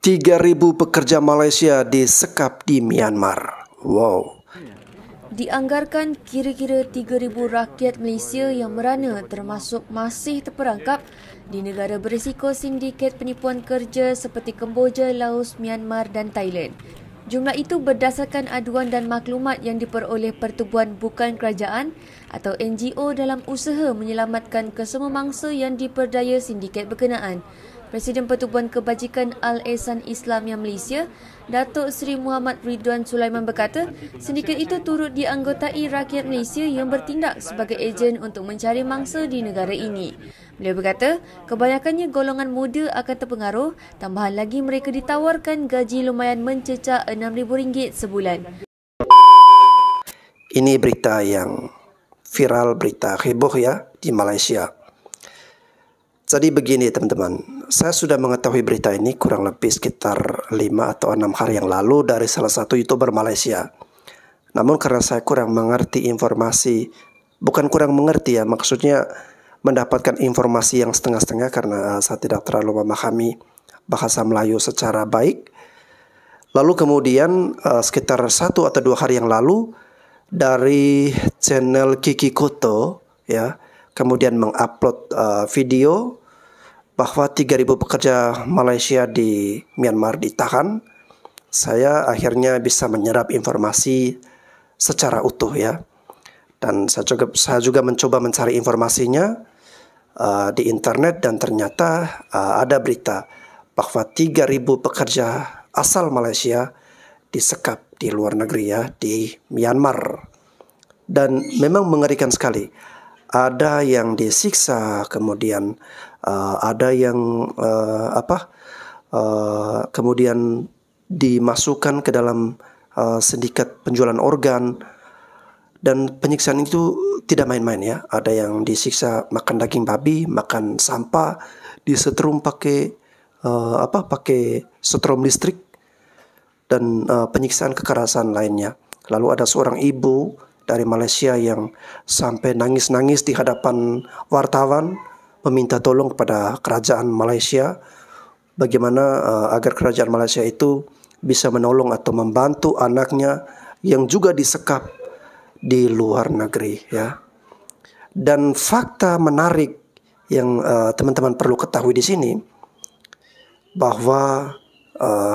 3.000 pekerja Malaysia disekap di Myanmar. Wow. Dianggarkan kira-kira 3,000 rakyat Malaysia yang merana termasuk masih terperangkap di negara berisiko sindiket penipuan kerja seperti Kemboja, Laos, Myanmar dan Thailand. Jumlah itu berdasarkan aduan dan maklumat yang diperoleh Pertubuhan Bukan Kerajaan atau NGO dalam usaha menyelamatkan kesemua mangsa yang diperdaya sindiket berkenaan. Presiden Pertubuhan Kebajikan Al-Ihsan Islamiyah Malaysia, Datuk Seri Muhammad Ridwan Sulaiman berkata, sindiket itu turut dianggotai rakyat Malaysia yang bertindak sebagai ejen untuk mencari mangsa di negara ini. Beliau berkata, kebanyakannya golongan muda akan terpengaruh, tambahan lagi mereka ditawarkan gaji lumayan mencecah RM6,000 sebulan. Ini berita yang viral, berita heboh ya di Malaysia. Jadi begini teman-teman, saya sudah mengetahui berita ini kurang lebih sekitar 5 atau 6 hari yang lalu dari salah satu YouTuber Malaysia. Namun karena saya kurang mengerti informasi, bukan kurang mengerti ya, maksudnya mendapatkan informasi yang setengah-setengah karena saya tidak terlalu memahami bahasa Melayu secara baik. Lalu kemudian sekitar 1 atau 2 hari yang lalu dari channel Kiki Koto ya, kemudian mengupload video bahwa 3.000 pekerja Malaysia di Myanmar ditahan. Saya akhirnya bisa menyerap informasi secara utuh ya. Dan saya juga mencoba mencari informasinya di internet dan ternyata ada berita bahwa 3.000 pekerja asal Malaysia disekap di luar negeri ya, di Myanmar. Dan memang mengerikan sekali. Ada yang disiksa, kemudian ada yang kemudian dimasukkan ke dalam sindikat penjualan organ, dan penyiksaan itu tidak main-main ya. Ada yang disiksa makan daging babi, makan sampah, disetrum pakai pakai setrum listrik, dan penyiksaan kekerasan lainnya. Lalu ada seorang ibu dari Malaysia yang sampai nangis-nangis di hadapan wartawan meminta tolong kepada kerajaan Malaysia bagaimana agar kerajaan Malaysia itu bisa menolong atau membantu anaknya yang juga disekap di luar negeri ya. Dan fakta menarik yang teman-teman perlu ketahui di sini bahwa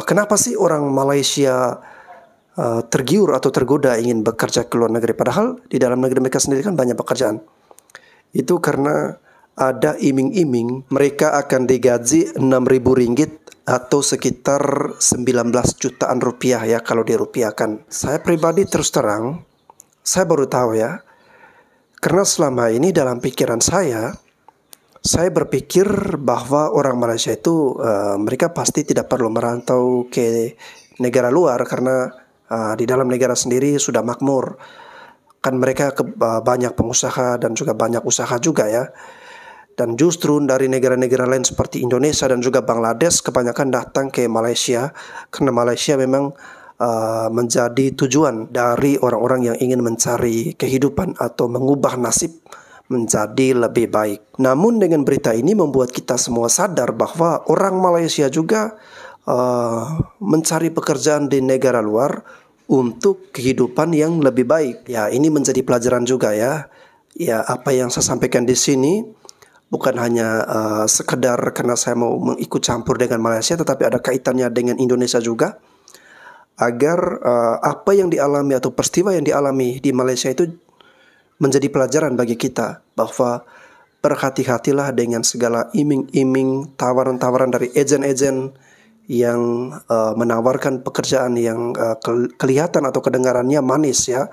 kenapa sih orang Malaysia tergiur atau tergoda ingin bekerja ke luar negeri, padahal di dalam negeri mereka sendiri kan banyak pekerjaan. Itu karena ada iming-iming mereka akan digaji RM6.000 atau sekitar 19 jutaan rupiah ya kalau dirupiahkan. Saya pribadi terus terang, saya baru tahu ya, karena selama ini dalam pikiran saya berpikir bahwa orang Malaysia itu mereka pasti tidak perlu merantau ke negara luar karena di dalam negara sendiri sudah makmur. Kan mereka banyak pengusaha dan juga banyak usaha juga ya. Dan justru dari negara-negara lain seperti Indonesia dan juga Bangladesh kebanyakan datang ke Malaysia karena Malaysia memang menjadi tujuan dari orang-orang yang ingin mencari kehidupan atau mengubah nasib menjadi lebih baik. Namun dengan berita ini membuat kita semua sadar bahwa orang Malaysia juga mencari pekerjaan di negara luar untuk kehidupan yang lebih baik. Ya, ini menjadi pelajaran juga ya. Ya, apa yang saya sampaikan di sini bukan hanya sekedar karena saya mau mengikut campur dengan Malaysia, tetapi ada kaitannya dengan Indonesia juga. Agar apa yang dialami atau peristiwa yang dialami di Malaysia itu menjadi pelajaran bagi kita bahwa berhati-hatilah dengan segala iming-iming, tawaran-tawaran dari ejen-ejen yang menawarkan pekerjaan yang kelihatan atau kedengarannya manis ya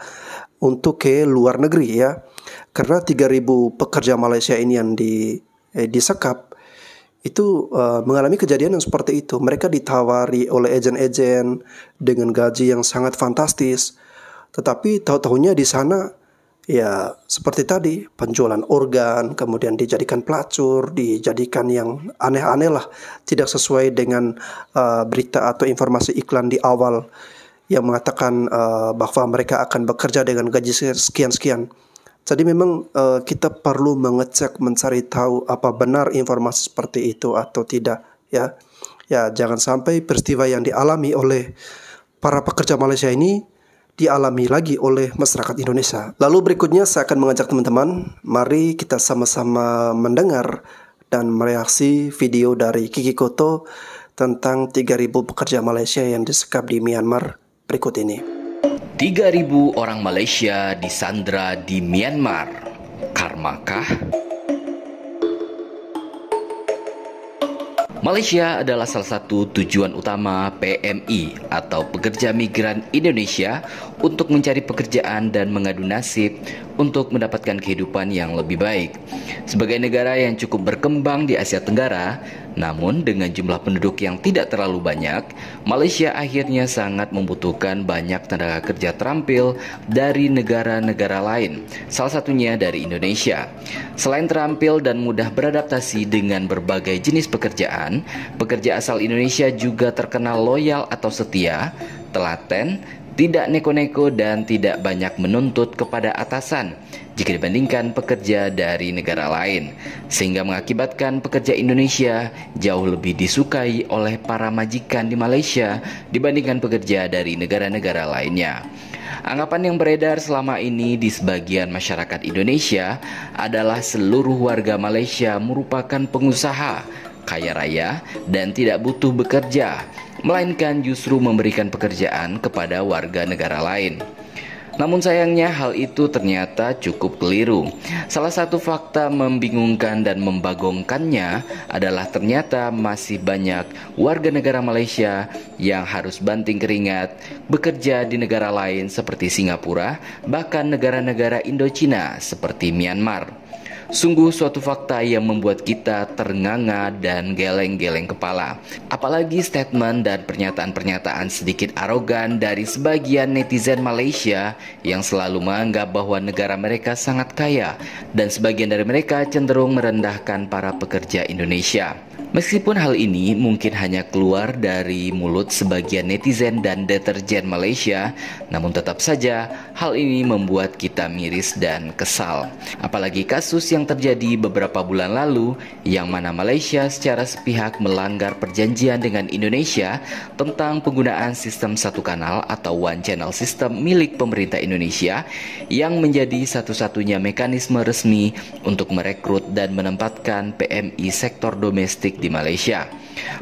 untuk ke luar negeri ya. Karena 3.000 pekerja Malaysia ini yang disekap itu mengalami kejadian yang seperti itu. Mereka ditawari oleh ejen-ejen dengan gaji yang sangat fantastis, tetapi tahu-tahunya di sana ya seperti tadi, penjualan organ, kemudian dijadikan pelacur, dijadikan yang aneh-aneh lah, tidak sesuai dengan berita atau informasi iklan di awal yang mengatakan bahwa mereka akan bekerja dengan gaji sekian-sekian. Jadi memang kita perlu mengecek, mencari tahu apa benar informasi seperti itu atau tidak ya. Ya, jangan sampai peristiwa yang dialami oleh para pekerja Malaysia ini dialami lagi oleh masyarakat Indonesia. Lalu berikutnya saya akan mengajak teman-teman, mari kita sama-sama mendengar dan mereaksi video dari Kiki Koto tentang 3.000 pekerja Malaysia yang disekap di Myanmar berikut ini. 3.000 orang Malaysia disandra di Myanmar. Karmakah? Malaysia adalah salah satu tujuan utama PMI atau Pekerja Migran Indonesia untuk mencari pekerjaan dan mengadu nasib untuk mendapatkan kehidupan yang lebih baik. Sebagai negara yang cukup berkembang di Asia Tenggara, namun dengan jumlah penduduk yang tidak terlalu banyak, Malaysia akhirnya sangat membutuhkan banyak tenaga kerja terampil dari negara-negara lain, salah satunya dari Indonesia. Selain terampil dan mudah beradaptasi dengan berbagai jenis pekerjaan, pekerja asal Indonesia juga terkenal loyal atau setia, telaten, tidak neko-neko dan tidak banyak menuntut kepada atasan jika dibandingkan pekerja dari negara lain, sehingga mengakibatkan pekerja Indonesia jauh lebih disukai oleh para majikan di Malaysia dibandingkan pekerja dari negara-negara lainnya. Anggapan yang beredar selama ini di sebagian masyarakat Indonesia adalah seluruh warga Malaysia merupakan pengusaha, kaya raya, dan tidak butuh bekerja, melainkan justru memberikan pekerjaan kepada warga negara lain. Namun sayangnya hal itu ternyata cukup keliru. Salah satu fakta membingungkan dan membagongkannya adalah ternyata masih banyak warga negara Malaysia yang harus banting keringat bekerja di negara lain seperti Singapura, bahkan negara-negara Indochina seperti Myanmar. Sungguh suatu fakta yang membuat kita ternganga dan geleng-geleng kepala. Apalagi statement dan pernyataan-pernyataan sedikit arogan dari sebagian netizen Malaysia yang selalu menganggap bahwa negara mereka sangat kaya dan sebagian dari mereka cenderung merendahkan para pekerja Indonesia. Meskipun hal ini mungkin hanya keluar dari mulut sebagian netizen dan deterjen Malaysia, namun tetap saja hal ini membuat kita miris dan kesal. Apalagi kasus yang terjadi beberapa bulan lalu, yang mana Malaysia secara sepihak melanggar perjanjian dengan Indonesia tentang penggunaan sistem satu kanal atau one channel system milik pemerintah Indonesia, yang menjadi satu-satunya mekanisme resmi untuk merekrut dan menempatkan PMI sektor domestik di Malaysia.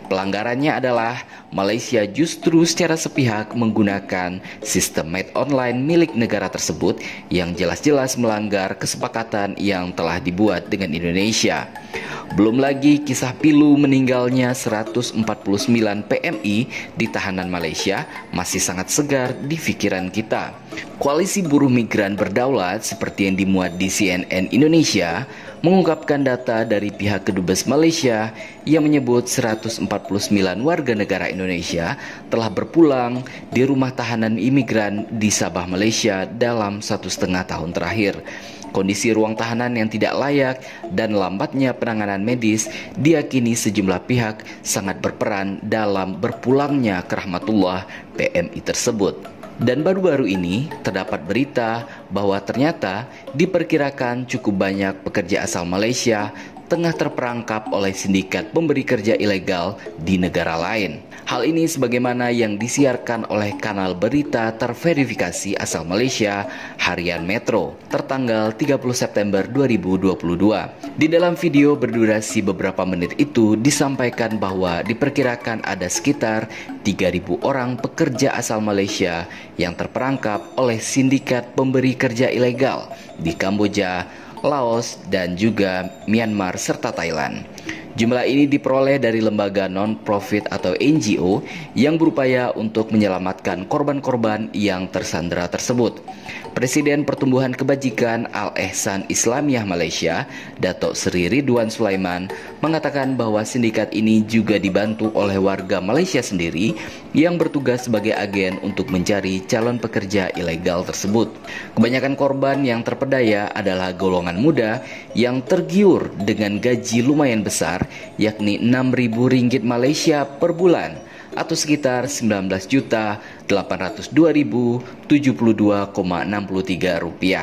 Pelanggarannya adalah Malaysia justru secara sepihak menggunakan sistem made online milik negara tersebut yang jelas-jelas melanggar kesepakatan yang telah dibuat dengan Indonesia. Belum lagi kisah pilu meninggalnya 149 PMI di tahanan Malaysia masih sangat segar di pikiran kita. Koalisi Buruh Migran Berdaulat seperti yang dimuat di CNN Indonesia mengungkapkan data dari pihak Kedubes Malaysia yang menyebut 149 warga negara Indonesia telah berpulang di rumah tahanan imigran di Sabah, Malaysia dalam 1,5 tahun terakhir. Kondisi ruang tahanan yang tidak layak dan lambatnya penanganan medis diyakini sejumlah pihak sangat berperan dalam berpulangnya ke rahmatullah PMI tersebut. Dan baru-baru ini terdapat berita bahwa ternyata diperkirakan cukup banyak pekerja asal Malaysia tengah terperangkap oleh sindikat pemberi kerja ilegal di negara lain. Hal ini sebagaimana yang disiarkan oleh kanal berita terverifikasi asal Malaysia, Harian Metro, tertanggal 30 September 2022. Di dalam video berdurasi beberapa menit itu disampaikan bahwa diperkirakan ada sekitar 3.000 orang pekerja asal Malaysia yang terperangkap oleh sindikat pemberi kerja ilegal di Kamboja, Laos, dan juga Myanmar serta Thailand. Jumlah ini diperoleh dari lembaga non-profit atau NGO yang berupaya untuk menyelamatkan korban-korban yang tersandera tersebut. Presiden Pertumbuhan Kebajikan Al-Ehsan Islamiyah Malaysia, Datuk Seri Ridwan Sulaiman, mengatakan bahwa sindikat ini juga dibantu oleh warga Malaysia sendiri yang bertugas sebagai agen untuk mencari calon pekerja ilegal tersebut. Kebanyakan korban yang terpedaya adalah golongan muda yang tergiur dengan gaji lumayan besar, yakni Rp6.000 Malaysia per bulan atau sekitar Rp19.802.072,63.